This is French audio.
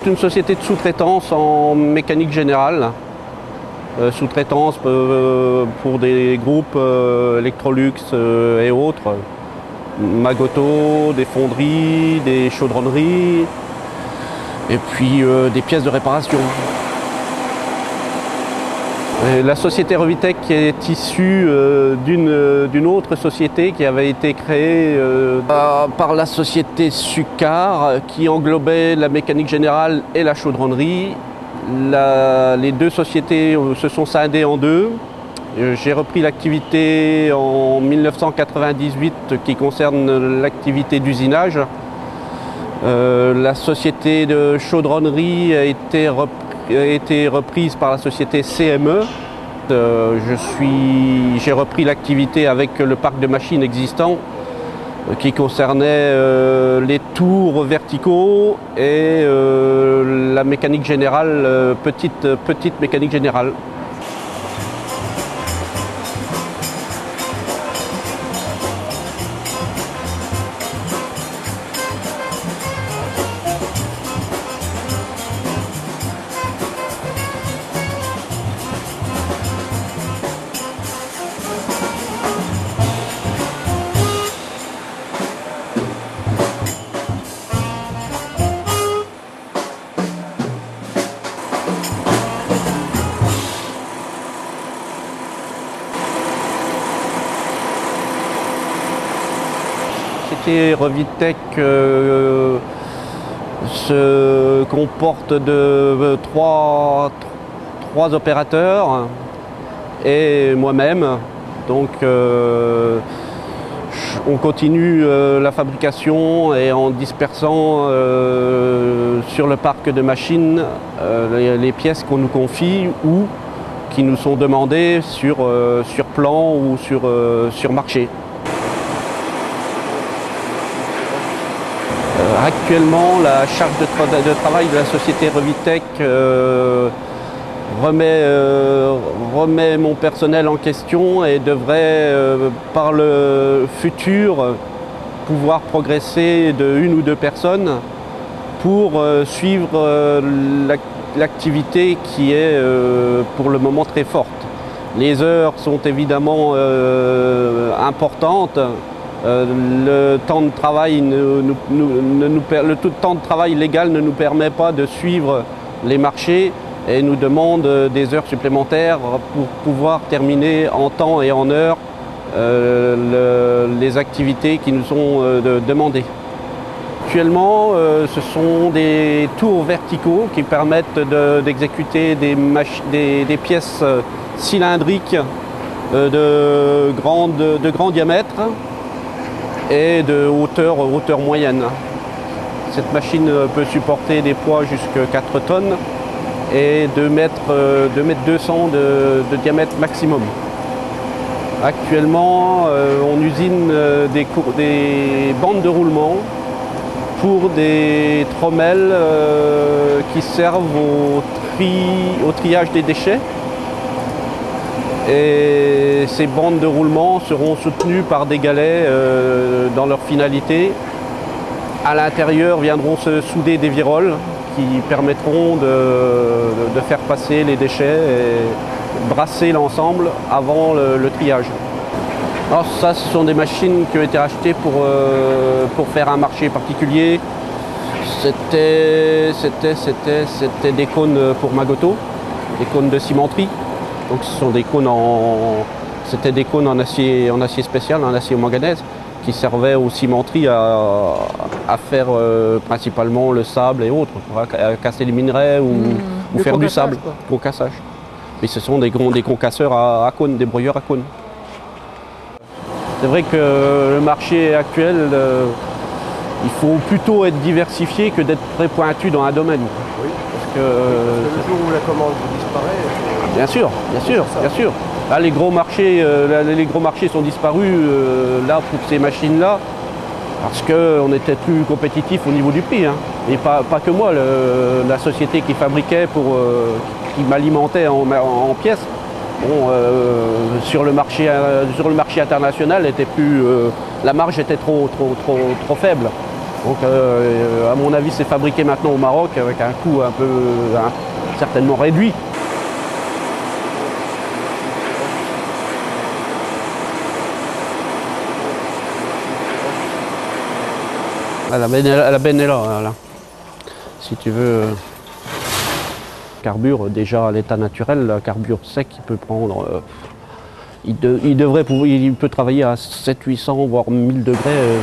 Une société de sous-traitance en mécanique générale, sous-traitance pour des groupes Electrolux et autres, Magoto, des fonderies, des chaudronneries et puis des pièces de réparation. Et la société Revitech est issue d'une autre société qui avait été créée par la société Sucar, qui englobait la mécanique générale et la chaudronnerie. Les deux sociétés se sont scindées en deux. J'ai repris l'activité en 1998 qui concerne l'activité d'usinage. La société de chaudronnerie a été reprise par la société CME. J'ai repris l'activité avec le parc de machines existant qui concernait les tours verticaux et la mécanique générale, petite mécanique générale. Revitech se comporte de trois opérateurs et moi-même. Donc on continue la fabrication et en dispersant sur le parc de machines les pièces qu'on nous confie ou qui nous sont demandées sur plan ou sur marché. Actuellement, la charge de travail de la société Revitech remet mon personnel en question et devrait, par le futur, pouvoir progresser de 1 ou 2 personnes pour suivre l'activité qui est pour le moment très forte. Les heures sont évidemment importantes. Le temps de travail temps de travail légal ne nous permet pas de suivre les marchés et nous demande des heures supplémentaires pour pouvoir terminer en temps et en heure les activités qui nous sont demandées. Actuellement, ce sont des tours verticaux qui permettent d'exécuter des pièces cylindriques de grand diamètre et de hauteur moyenne. Cette machine peut supporter des poids jusqu'à 4 tonnes et 2 mètres 200 de diamètre maximum. Actuellement, on usine des bandes de roulement pour des trommelles qui servent au triage des déchets. Et ces bandes de roulement seront soutenues par des galets dans leur finalité. À l'intérieur viendront se souder des viroles qui permettront de faire passer les déchets et brasser l'ensemble avant le triage. Alors ça, ce sont des machines qui ont été achetées pour faire un marché particulier. C'était des cônes pour Magoto, des cônes de cimenterie. Donc ce sont des cônes c'était des cônes en acier spécial, en acier manganèse, qui servaient aux cimenteries à faire principalement le sable et autres, pour casser les minerais ou faire du sable, concassage. Mais ce sont des concasseurs à cônes, des broyeurs à cônes. C'est vrai que le marché actuel, il faut plutôt être diversifié que d'être très pointu dans un domaine. Oui, parce que, le jour où la commande disparaît... Bien sûr, bien sûr, bien sûr. Là, les gros marchés sont disparus là pour ces machines-là parce qu'on n'était plus compétitif au niveau du prix. Hein. Et pas que moi, la société qui fabriquait, qui m'alimentait en pièces, bon, sur le marché international, la marge était trop faible. Donc, à mon avis, c'est fabriqué maintenant au Maroc avec un coût un peu certainement réduit. La benne est là, là. Si tu veux, carbure déjà à l'état naturel, le carbure sec, il peut prendre, il peut travailler à 700-800 voire 1000 degrés.